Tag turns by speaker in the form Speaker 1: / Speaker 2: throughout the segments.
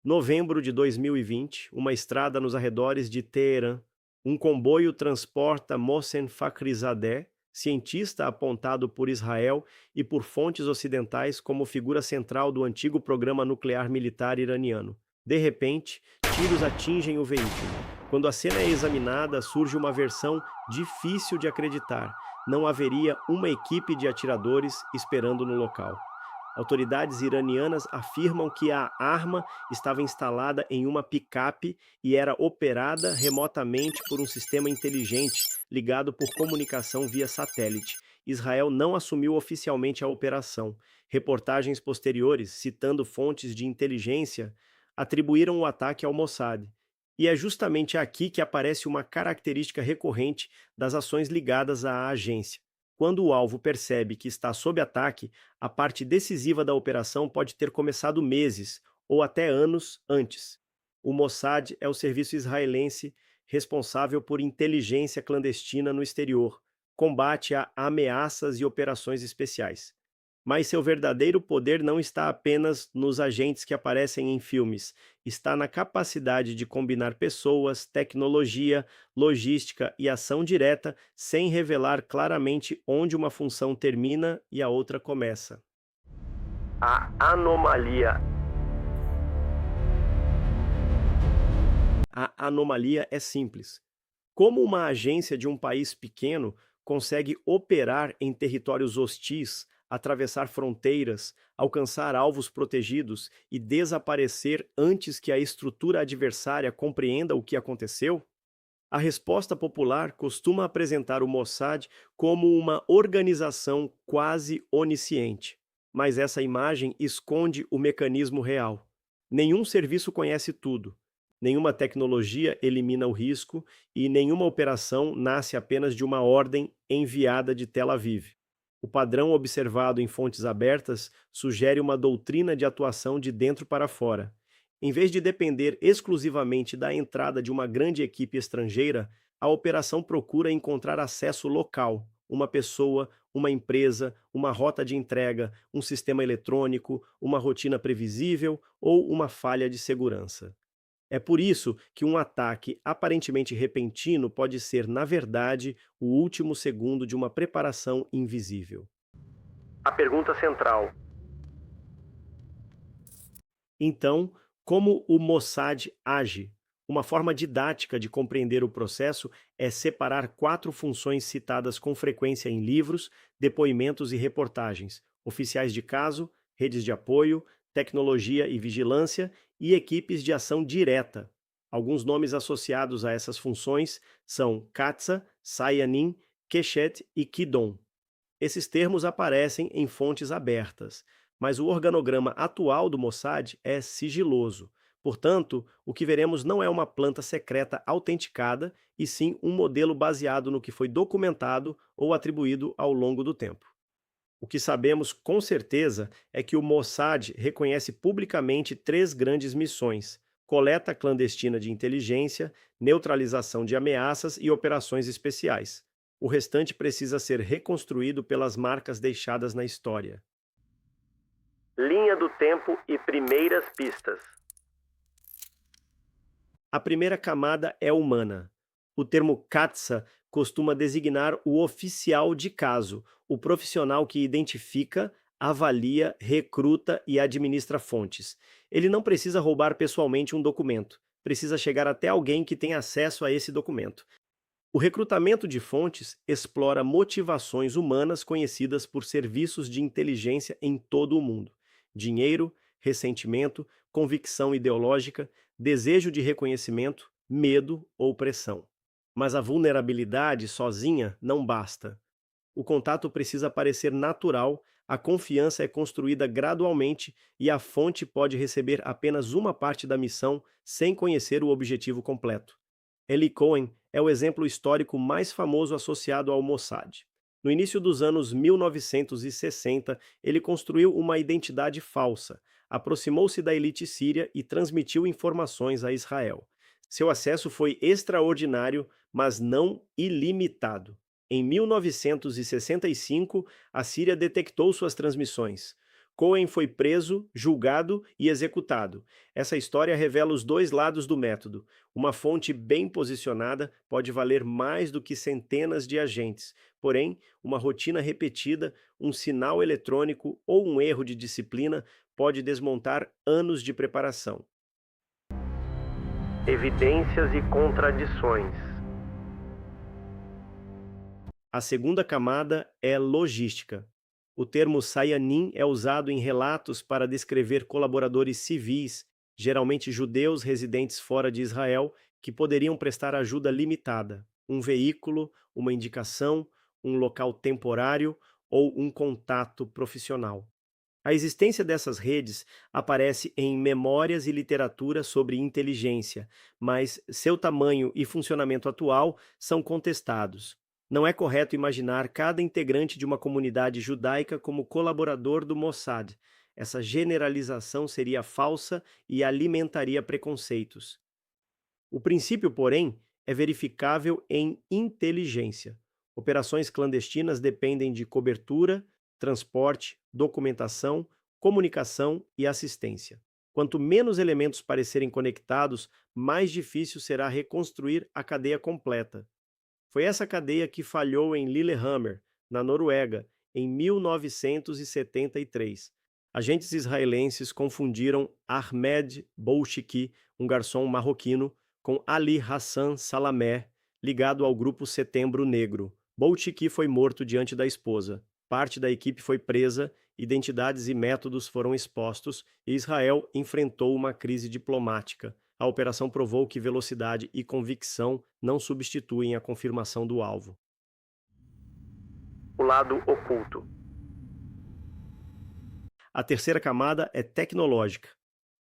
Speaker 1: Novembro de 2020, uma estrada nos arredores de Teherã. Um comboio transporta Mohsen Fakhrizadeh, cientista apontado por Israel e por fontes ocidentais como figura central do antigo programa nuclear militar iraniano. De repente, tiros atingem o veículo. Quando a cena é examinada, surge uma versão difícil de acreditar. Não haveria uma equipe de atiradores esperando no local. Autoridades iranianas afirmam que a arma estava instalada em uma picape e era operada remotamente por um sistema inteligente ligado por comunicação via satélite. Israel não assumiu oficialmente a operação. Reportagens posteriores, citando fontes de inteligência, atribuíram o ataque ao Mossad. E é justamente aqui que aparece uma característica recorrente das ações ligadas à agência. Quando o alvo percebe que está sob ataque, a parte decisiva da operação pode ter começado meses ou até anos antes. O Mossad é o serviço israelense responsável por inteligência clandestina no exterior, combate a ameaças e operações especiais. Mas seu verdadeiro poder não está apenas nos agentes que aparecem em filmes, está na capacidade de combinar pessoas, tecnologia, logística e ação direta sem revelar claramente onde uma função termina e a outra começa. A anomalia. A anomalia é simples. Como uma agência de um país pequeno consegue operar em territórios hostis, atravessar fronteiras, alcançar alvos protegidos e desaparecer antes que a estrutura adversária compreenda o que aconteceu? A resposta popular costuma apresentar o Mossad como uma organização quase onisciente, mas essa imagem esconde o mecanismo real. Nenhum serviço conhece tudo, nenhuma tecnologia elimina o risco e nenhuma operação nasce apenas de uma ordem enviada de Tel Aviv. O padrão observado em fontes abertas sugere uma doutrina de atuação de dentro para fora. Em vez de depender exclusivamente da entrada de uma grande equipe estrangeira, a operação procura encontrar acesso local, uma pessoa, uma empresa, uma rota de entrega, um sistema eletrônico, uma rotina previsível ou uma falha de segurança. É por isso que um ataque aparentemente repentino pode ser, na verdade, o último segundo de uma preparação invisível. A pergunta central. Então, como o Mossad age? Uma forma didática de compreender o processo é separar quatro funções citadas com frequência em livros, depoimentos e reportagens: oficiais de caso, redes de apoio, tecnologia e vigilância e equipes de ação direta. Alguns nomes associados a essas funções são Katsa, Sayanin, Keshet e Kidon. Esses termos aparecem em fontes abertas, mas o organograma atual do Mossad é sigiloso. Portanto, o que veremos não é uma planta secreta autenticada, e sim um modelo baseado no que foi documentado ou atribuído ao longo do tempo. O que sabemos com certeza é que o Mossad reconhece publicamente três grandes missões: coleta clandestina de inteligência, neutralização de ameaças e operações especiais. O restante precisa ser reconstruído pelas marcas deixadas na história. Linha do tempo e primeiras pistas. A primeira camada é humana. O termo Katsa costuma designar o oficial de caso, o profissional que identifica, avalia, recruta e administra fontes. Ele não precisa roubar pessoalmente um documento, precisa chegar até alguém que tem acesso a esse documento. O recrutamento de fontes explora motivações humanas conhecidas por serviços de inteligência em todo o mundo: dinheiro, ressentimento, convicção ideológica, desejo de reconhecimento, medo ou pressão. Mas a vulnerabilidade sozinha não basta. O contato precisa parecer natural, a confiança é construída gradualmente e a fonte pode receber apenas uma parte da missão sem conhecer o objetivo completo. Eli Cohen é o exemplo histórico mais famoso associado ao Mossad. No início dos anos 1960, ele construiu uma identidade falsa, aproximou-se da elite síria e transmitiu informações a Israel. Seu acesso foi extraordinário, mas não ilimitado. Em 1965, a Síria detectou suas transmissões. Cohen foi preso, julgado e executado. Essa história revela os dois lados do método. Uma fonte bem posicionada pode valer mais do que centenas de agentes. Porém, uma rotina repetida, um sinal eletrônico ou um erro de disciplina pode desmontar anos de preparação. Evidências e contradições. A segunda camada é logística. O termo Sayanin é usado em relatos para descrever colaboradores civis, geralmente judeus residentes fora de Israel, que poderiam prestar ajuda limitada, um veículo, uma indicação, um local temporário ou um contato profissional. A existência dessas redes aparece em memórias e literatura sobre inteligência, mas seu tamanho e funcionamento atual são contestados. Não é correto imaginar cada integrante de uma comunidade judaica como colaborador do Mossad. Essa generalização seria falsa e alimentaria preconceitos. O princípio, porém, é verificável em inteligência. Operações clandestinas dependem de cobertura, transporte, documentação, comunicação e assistência. Quanto menos elementos parecerem conectados, mais difícil será reconstruir a cadeia completa. Foi essa cadeia que falhou em Lillehammer, na Noruega, em 1973. Agentes israelenses confundiram Ahmed Bolshiki, um garçom marroquino, com Ali Hassan Salameh, ligado ao grupo Setembro Negro. Bolshiki foi morto diante da esposa. Parte da equipe foi presa, identidades e métodos foram expostos e Israel enfrentou uma crise diplomática. A operação provou que velocidade e convicção não substituem a confirmação do alvo. O lado oculto. A terceira camada é tecnológica.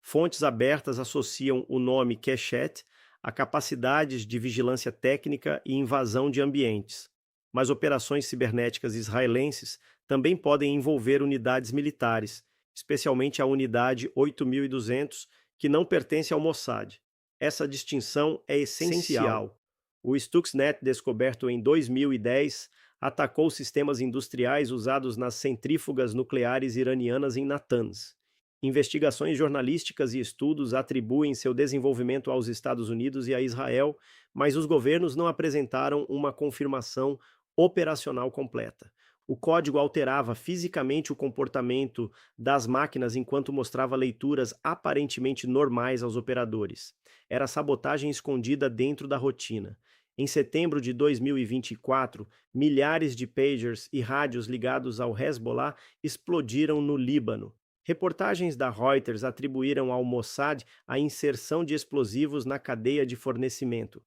Speaker 1: Fontes abertas associam o nome Keshet a capacidades de vigilância técnica e invasão de ambientes. Mas operações cibernéticas israelenses também podem envolver unidades militares, especialmente a unidade 8200, que não pertence ao Mossad. Essa distinção é essencial. O Stuxnet, descoberto em 2010, atacou sistemas industriais usados nas centrífugas nucleares iranianas em Natanz. Investigações jornalísticas e estudos atribuem seu desenvolvimento aos Estados Unidos e a Israel, mas os governos não apresentaram uma confirmação operacional completa. O código alterava fisicamente o comportamento das máquinas enquanto mostrava leituras aparentemente normais aos operadores. Era sabotagem escondida dentro da rotina. Em setembro de 2024, milhares de pagers e rádios ligados ao Hezbollah explodiram no Líbano. Reportagens da Reuters atribuíram ao Mossad a inserção de explosivos na cadeia de fornecimento.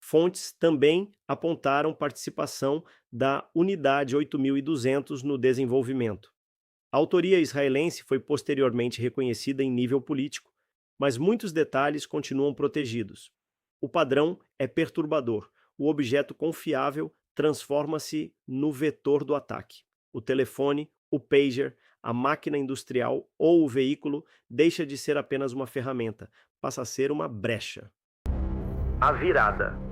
Speaker 1: Fontes também apontaram participação da Unidade 8200 no desenvolvimento. A autoria israelense foi posteriormente reconhecida em nível político, mas muitos detalhes continuam protegidos. O padrão é perturbador. O objeto confiável transforma-se no vetor do ataque. O telefone, o pager, a máquina industrial ou o veículo deixa de ser apenas uma ferramenta, passa a ser uma brecha. A virada.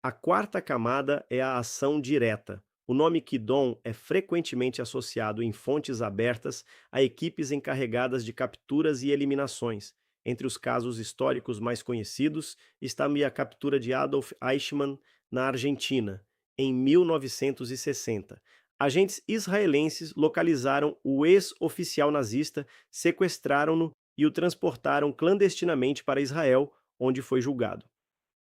Speaker 1: A quarta camada é a ação direta. O nome Kidon é frequentemente associado em fontes abertas a equipes encarregadas de capturas e eliminações. Entre os casos históricos mais conhecidos está a captura de Adolf Eichmann na Argentina, em 1960. Agentes israelenses localizaram o ex-oficial nazista, sequestraram-no e o transportaram clandestinamente para Israel, onde foi julgado.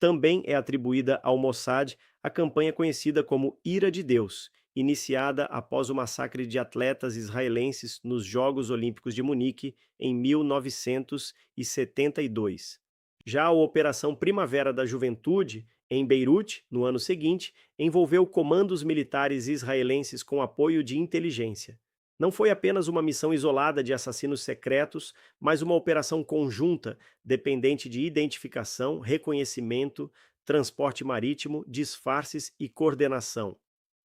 Speaker 1: Também é atribuída ao Mossad a campanha conhecida como Ira de Deus, iniciada após o massacre de atletas israelenses nos Jogos Olímpicos de Munique em 1972. Já a Operação Primavera da Juventude, em Beirute, no ano seguinte, envolveu comandos militares israelenses com apoio de inteligência. Não foi apenas uma missão isolada de assassinos secretos, mas uma operação conjunta, dependente de identificação, reconhecimento, transporte marítimo, disfarces e coordenação.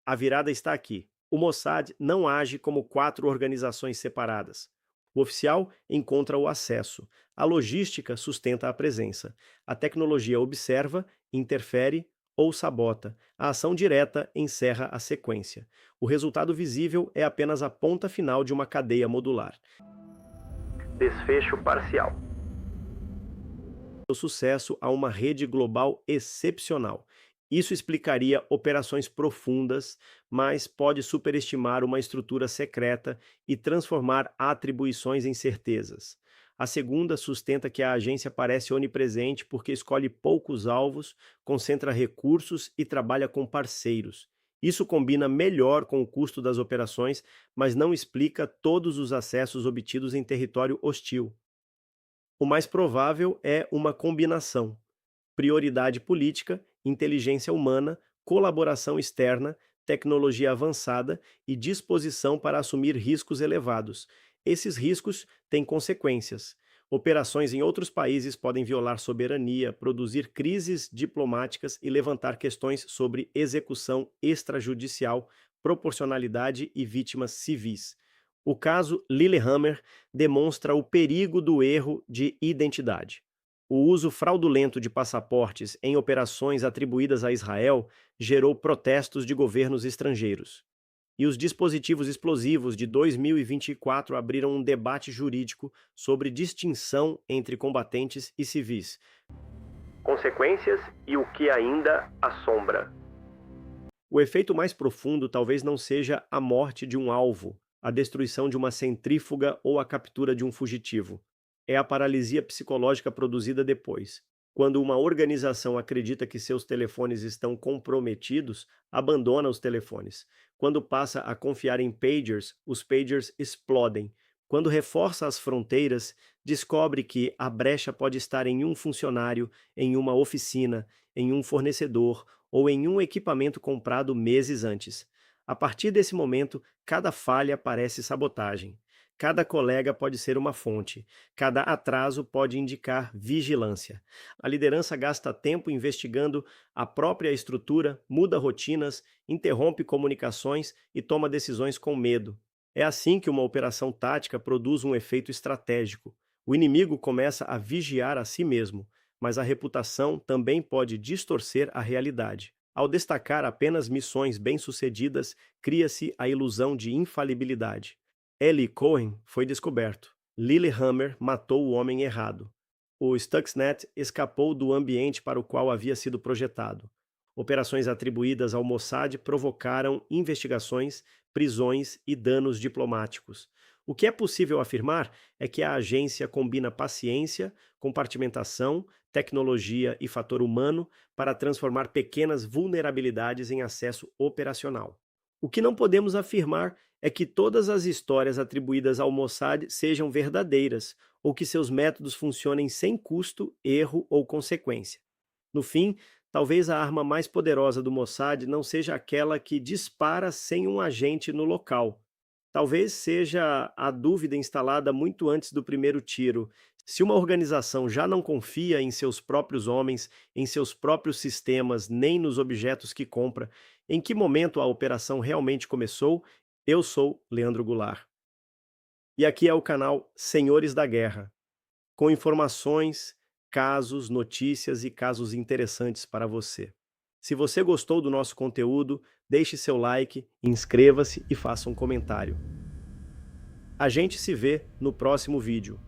Speaker 1: A virada está aqui. O Mossad não age como quatro organizações separadas. O oficial encontra o acesso. A logística sustenta a presença. A tecnologia observa, interfere, ou sabota. A ação direta encerra a sequência. O resultado visível é apenas a ponta final de uma cadeia modular. Desfecho parcial. O sucesso a uma rede global excepcional. Isso explicaria operações profundas, mas pode superestimar uma estrutura secreta e transformar atribuições em certezas. A segunda sustenta que a agência parece onipresente porque escolhe poucos alvos, concentra recursos e trabalha com parceiros. Isso combina melhor com o custo das operações, mas não explica todos os acessos obtidos em território hostil. O mais provável é uma combinação: prioridade política, inteligência humana, colaboração externa, tecnologia avançada e disposição para assumir riscos elevados. Esses riscos têm consequências. Operações em outros países podem violar soberania, produzir crises diplomáticas e levantar questões sobre execução extrajudicial, proporcionalidade e vítimas civis. O caso Lillehammer demonstra o perigo do erro de identidade. O uso fraudulento de passaportes em operações atribuídas a Israel gerou protestos de governos estrangeiros. E os dispositivos explosivos de 2024 abriram um debate jurídico sobre distinção entre combatentes e civis. Consequências e o que ainda assombra. O efeito mais profundo talvez não seja a morte de um alvo, a destruição de uma centrífuga ou a captura de um fugitivo. É a paralisia psicológica produzida depois. Quando uma organização acredita que seus telefones estão comprometidos, abandona os telefones. Quando passa a confiar em pagers, os pagers explodem. Quando reforça as fronteiras, descobre que a brecha pode estar em um funcionário, em uma oficina, em um fornecedor ou em um equipamento comprado meses antes. A partir desse momento, cada falha parece sabotagem. Cada colega pode ser uma fonte. Cada atraso pode indicar vigilância. A liderança gasta tempo investigando a própria estrutura, muda rotinas, interrompe comunicações e toma decisões com medo. É assim que uma operação tática produz um efeito estratégico. O inimigo começa a vigiar a si mesmo, mas a reputação também pode distorcer a realidade. Ao destacar apenas missões bem-sucedidas, cria-se a ilusão de infalibilidade. Eli Cohen foi descoberto. Lillehammer matou o homem errado. O Stuxnet escapou do ambiente para o qual havia sido projetado. Operações atribuídas ao Mossad provocaram investigações, prisões e danos diplomáticos. O que é possível afirmar é que a agência combina paciência, compartimentação, tecnologia e fator humano para transformar pequenas vulnerabilidades em acesso operacional. O que não podemos afirmar é que todas as histórias atribuídas ao Mossad sejam verdadeiras ou que seus métodos funcionem sem custo, erro ou consequência. No fim, talvez a arma mais poderosa do Mossad não seja aquela que dispara sem um agente no local. Talvez seja a dúvida instalada muito antes do primeiro tiro. Se uma organização já não confia em seus próprios homens, em seus próprios sistemas, nem nos objetos que compra, em que momento a operação realmente começou? Eu sou Leandro Goulart. E aqui é o canal Senhores da Guerra, com informações, casos, notícias e casos interessantes para você. Se você gostou do nosso conteúdo, deixe seu like, inscreva-se e faça um comentário. A gente se vê no próximo vídeo.